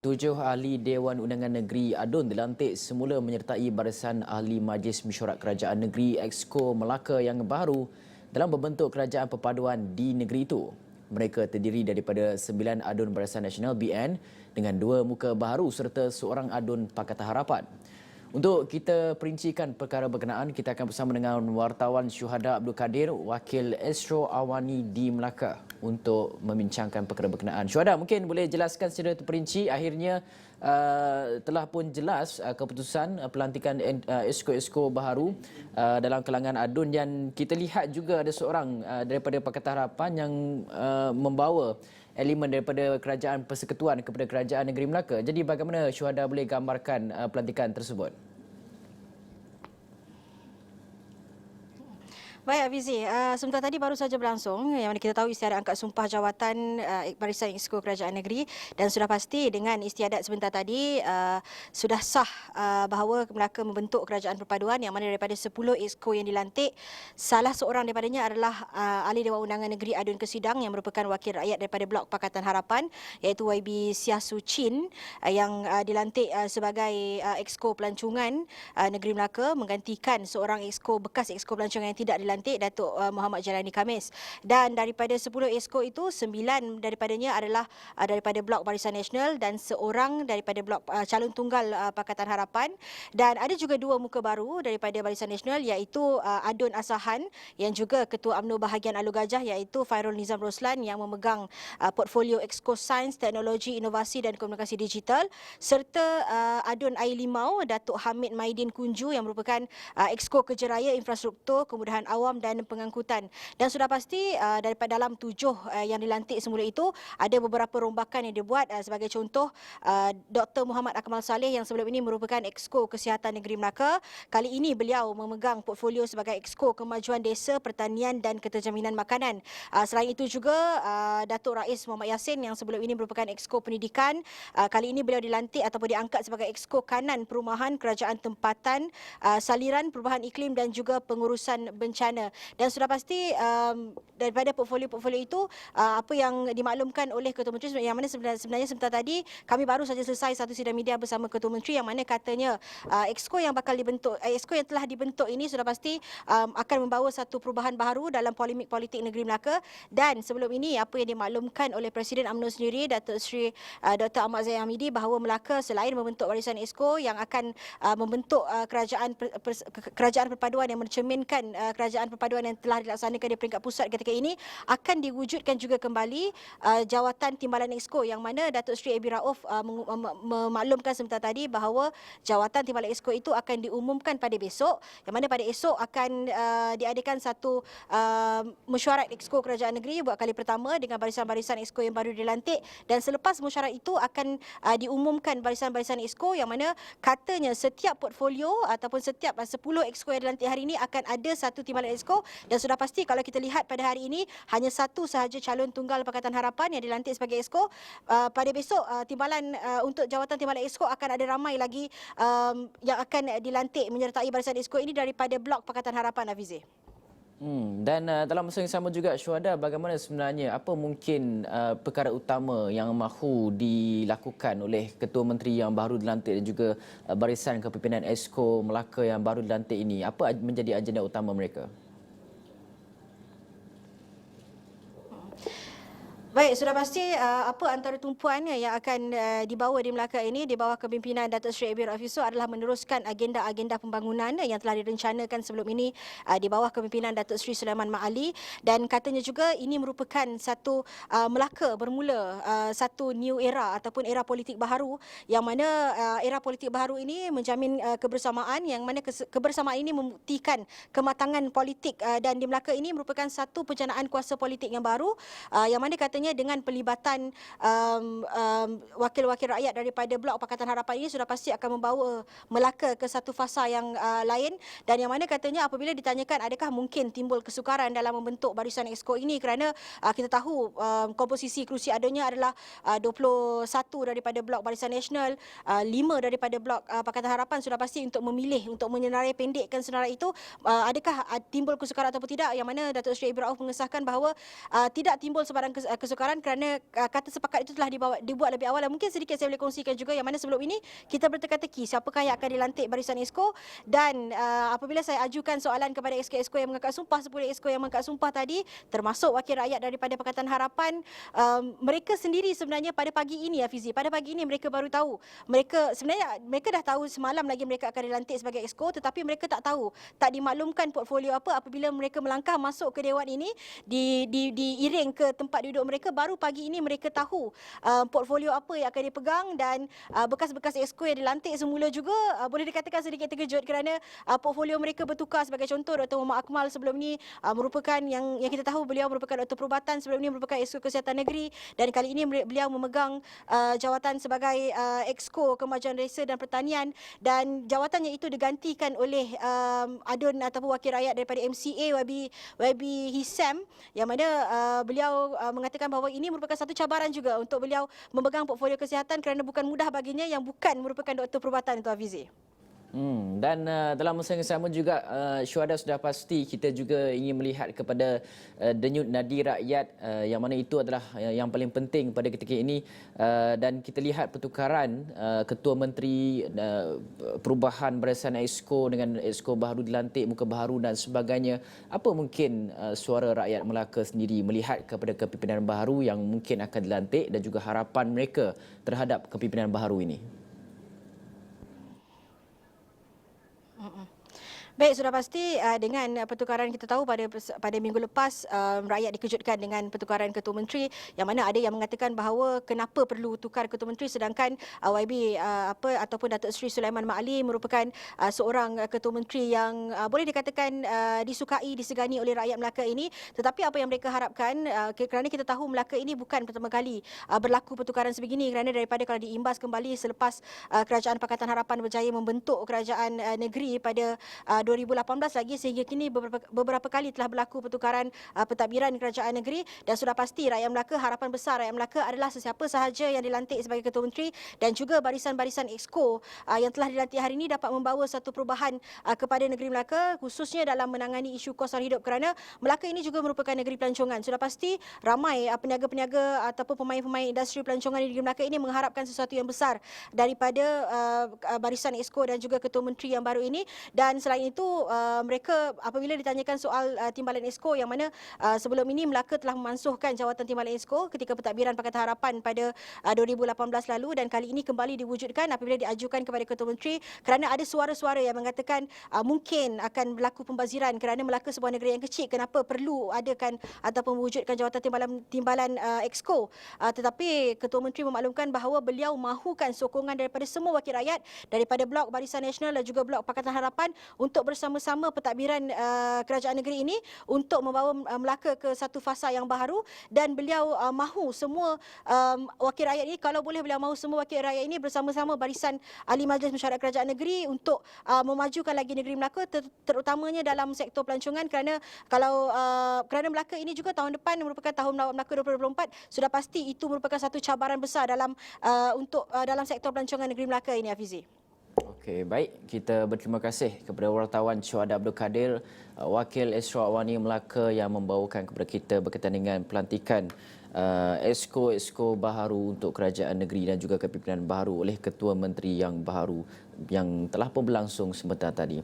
Tujuh ahli Dewan Undangan Negeri ADUN dilantik semula menyertai Barisan Ahli Majlis Mesyuarat Kerajaan Negeri Exco Melaka yang baru dalam membentuk kerajaan perpaduan di negeri itu. Mereka terdiri daripada 9 ADUN Barisan Nasional BN dengan 2 muka baharu serta seorang ADUN Pakatan Harapan. Untuk kita perincikan perkara berkenaan, kita akan bersama dengan wartawan Syuhada Abdul Kadir, Wakil Astro Awani di Melaka untuk membincangkan perkara berkenaan. Syuhada, mungkin boleh jelaskan secara terperinci, akhirnya telah pun jelas keputusan pelantikan esko-esko baharu dalam kalangan ADUN, dan kita lihat juga ada seorang daripada Pakatan Harapan yang membawa elemen daripada kerajaan persekutuan kepada kerajaan negeri Melaka. Jadi bagaimana Syuhada boleh gambarkan pelantikan tersebut? Baik, Afizi. Sebentar tadi baru saja berlangsung yang mana kita tahu istiadat angkat sumpah jawatan Barisan Exco Kerajaan Negeri, dan sudah pasti dengan istiadat sebentar tadi sudah sah bahawa Melaka membentuk kerajaan perpaduan, yang mana daripada 10 Exco yang dilantik, salah seorang daripadanya adalah Ahli Dewan Undangan Negeri ADUN Kesidang yang merupakan wakil rakyat daripada Blok Pakatan Harapan, iaitu YB Siasu Chin, yang dilantik sebagai Exco Pelancongan Negeri Melaka, menggantikan seorang bekas Exco Pelancongan yang tidak dilantik, Datuk Muhammad Jalani Khamis. Dan daripada 10 Exco itu, 9 daripadanya adalah daripada Blok Barisan Nasional dan seorang daripada Blok calon tunggal Pakatan Harapan. Dan ada juga 2 muka baru daripada Barisan Nasional, iaitu ADUN Asahan yang juga Ketua UMNO Bahagian Alor Gajah, iaitu Fairul Nizam Roslan yang memegang portfolio Exco Sains, Teknologi, Inovasi dan Komunikasi Digital, serta ADUN Air Limau Datuk Hamid Maidin Kunju yang merupakan Exco Kejeraya, Infrastruktur, Kemudahan Awam dan Pengangkutan. Dan sudah pasti daripada dalam 7 yang dilantik semula itu, ada beberapa rombakan yang dibuat. Sebagai contoh, Dr. Muhammad Akmal Saleh yang sebelum ini merupakan Exco Kesihatan Negeri Melaka, kali ini beliau memegang portfolio sebagai Exco Kemajuan Desa, Pertanian dan Keterjaminan Makanan. Selain itu juga Datuk Rais Muhammad Yassin yang sebelum ini merupakan Exco Pendidikan, kali ini beliau dilantik ataupun diangkat sebagai Exco Kanan Perumahan, Kerajaan Tempatan, Saliran, Perubahan Iklim dan juga Pengurusan Bencana. Dan sudah pasti daripada portfolio-portfolio itu, apa yang dimaklumkan oleh Ketua Menteri, yang mana sebenarnya sebentar tadi kami baru saja selesai satu sidang media bersama Ketua Menteri, yang mana katanya Exco yang bakal dibentuk, Exco yang telah dibentuk ini sudah pasti akan membawa satu perubahan baru dalam polemik politik negeri Melaka. Dan sebelum ini apa yang dimaklumkan oleh Presiden UMNO sendiri, Datuk Seri Dr. Ahmad Zahid Hamidi, bahawa Melaka selain membentuk Barisan Exco yang akan membentuk kerajaan perpaduan yang mencerminkan kerajaan perpaduan yang telah dilaksanakan di peringkat pusat ketika ini, akan diwujudkan juga kembali jawatan timbalan Exco, yang mana Datuk Seri Abi Rauf memaklumkan sebentar tadi bahawa jawatan timbalan Exco itu akan diumumkan pada besok, yang mana pada esok akan diadakan satu mesyuarat Exco Kerajaan Negeri buat kali pertama dengan barisan-barisan Exco yang baru dilantik, dan selepas mesyuarat itu akan diumumkan barisan-barisan Exco, yang mana katanya setiap portfolio ataupun setiap 10 Exco yang dilantik hari ini akan ada satu timbalan Exco. Dan sudah pasti kalau kita lihat pada hari ini hanya satu sahaja calon tunggal Pakatan Harapan yang dilantik sebagai Exco. Pada besok timbalan untuk jawatan timbalan Exco akan ada ramai lagi yang akan dilantik menyertai barisan Exco ini daripada Blok Pakatan Harapan, Hafizi. Dan dalam masa yang sama juga, Syuhada, bagaimana sebenarnya, apa mungkin perkara utama yang mahu dilakukan oleh Ketua Menteri yang baru dilantik dan juga Barisan Kepimpinan Exco Melaka yang baru dilantik ini? Apa menjadi agenda utama mereka? Baik, sudah pasti apa antara tumpuan yang akan dibawa di Melaka ini di bawah kepimpinan Datuk Seri Abi Rauf Yusof adalah meneruskan agenda-agenda pembangunan yang telah direncanakan sebelum ini di bawah kepimpinan Datuk Seri Sulaiman Mat Ali, dan katanya juga ini merupakan satu Melaka bermula satu new era ataupun era politik baharu, yang mana era politik baharu ini menjamin kebersamaan, yang mana kebersamaan ini membuktikan kematangan politik, dan di Melaka ini merupakan satu pencanaan kuasa politik yang baru, yang mana katanya dengan pelibatan wakil-wakil rakyat daripada Blok Pakatan Harapan ini sudah pasti akan membawa Melaka ke satu fasa yang lain, dan yang mana katanya apabila ditanyakan adakah mungkin timbul kesukaran dalam membentuk barisan Exco ini, kerana kita tahu komposisi kerusi adanya adalah 21 daripada Blok Barisan Nasional, 5 daripada Blok Pakatan Harapan, sudah pasti untuk memilih, untuk menyenarai pendekkan senarai itu, adakah timbul kesukaran ataupun tidak, yang mana Datuk Seri Abi Rauf mengesahkan bahawa tidak timbul sebarang kesukaran pertukaran kerana kata sepakat itu telah dibuat lebih awal, dan mungkin sedikit saya boleh kongsikan juga yang mana sebelum ini kita berteka-teki siapakah yang akan dilantik barisan Exco, dan apabila saya ajukan soalan kepada Exco yang mengangkat sumpah, 10 Exco yang mengangkat sumpah tadi, termasuk wakil rakyat daripada Pakatan Harapan, mereka sendiri sebenarnya pada pagi ini, Hafizi, pada pagi ini mereka baru tahu. Mereka dah tahu semalam lagi mereka akan dilantik sebagai Exco, tetapi mereka tak tahu, tak dimaklumkan portfolio apa. Apabila mereka melangkah masuk ke dewan ini, diiring ke tempat duduk mereka, baru pagi ini mereka tahu portfolio apa yang akan dipegang, dan bekas-bekas Exco yang dilantik semula juga boleh dikatakan sedikit terkejut kerana portfolio mereka bertukar. Sebagai contoh, Dr. Muhammad Akmal sebelum ini merupakan yang kita tahu beliau merupakan Doktor Perubatan, sebelum ini merupakan Exco Kesihatan Negeri, dan kali ini beliau memegang jawatan sebagai Exco Kemajuan Resa dan Pertanian, dan jawatannya itu digantikan oleh adun ataupun wakil rakyat daripada MCA YB Hisam, yang mana beliau mengatakan bahawa ini merupakan satu cabaran juga untuk beliau memegang portfolio kesihatan kerana bukan mudah baginya yang bukan merupakan doktor perubatan itu, Hafizi. Dan dalam masa yang sama juga Syuhada sudah pasti kita juga ingin melihat kepada denyut nadi rakyat, yang mana itu adalah yang paling penting pada ketika ini, dan kita lihat pertukaran Ketua Menteri Perubahan Barisan Exco dengan Exco baru dilantik, muka baru dan sebagainya. Apa mungkin suara rakyat Melaka sendiri melihat kepada kepimpinan baru yang mungkin akan dilantik dan juga harapan mereka terhadap kepimpinan baru ini? Baik, sudah pasti dengan pertukaran kita tahu pada minggu lepas rakyat dikejutkan dengan pertukaran Ketua Menteri, yang mana ada yang mengatakan bahawa kenapa perlu tukar Ketua Menteri sedangkan YB ataupun Datuk Seri Sulaiman Mak Ali merupakan seorang Ketua Menteri yang boleh dikatakan disukai, disegani oleh rakyat Melaka ini. Tetapi apa yang mereka harapkan, kerana kita tahu Melaka ini bukan pertama kali berlaku pertukaran sebegini, kerana daripada kalau diimbas kembali selepas Kerajaan Pakatan Harapan berjaya membentuk kerajaan negeri pada 2018 lagi, sehingga kini beberapa kali telah berlaku pertukaran pentadbiran kerajaan negeri, dan sudah pasti rakyat Melaka, harapan besar rakyat Melaka adalah sesiapa sahaja yang dilantik sebagai Ketua Menteri dan juga barisan-barisan Exco yang telah dilantik hari ini dapat membawa satu perubahan kepada negeri Melaka, khususnya dalam menangani isu kos hidup, kerana Melaka ini juga merupakan negeri pelancongan. Sudah pasti ramai peniaga-peniaga ataupun pemain-pemain industri pelancongan di negeri Melaka ini mengharapkan sesuatu yang besar daripada barisan Exco dan juga Ketua Menteri yang baru ini. Dan selain itu mereka apabila ditanyakan soal timbalan Exco, yang mana sebelum ini Melaka telah memansuhkan jawatan timbalan Exco ketika pentadbiran Pakatan Harapan pada 2018 lalu, dan kali ini kembali diwujudkan apabila diajukan kepada Ketua Menteri kerana ada suara-suara yang mengatakan mungkin akan berlaku pembaziran kerana Melaka sebuah negeri yang kecil, kenapa perlu adakan ataupun mewujudkan jawatan timbalan Exco. Tetapi Ketua Menteri memaklumkan bahawa beliau mahukan sokongan daripada semua wakil rakyat, daripada Blok Barisan Nasional dan juga Blok Pakatan Harapan untuk bersama-sama pentadbiran kerajaan negeri ini untuk membawa Melaka ke satu fasa yang baharu, dan beliau mahu semua wakil rakyat ini, kalau boleh beliau mahu semua wakil rakyat ini bersama-sama barisan Ahli Majlis Mesyuarat Kerajaan Negeri untuk memajukan lagi negeri Melaka, terutamanya dalam sektor pelancongan, kerana kerana Melaka ini juga tahun depan merupakan tahun Melawat Melaka 2024, sudah pasti itu merupakan satu cabaran besar dalam sektor pelancongan negeri Melaka ini, Hafizi. Okey, baik. Kita berterima kasih kepada wartawan Syuhada Abdul Kadir, Wakil Exco Awani Melaka yang membawakan kepada kita berkaitan dengan pelantikan Exco baharu untuk kerajaan negeri dan juga kepimpinan baharu oleh Ketua Menteri yang baharu yang telah pun berlangsung sebentar tadi.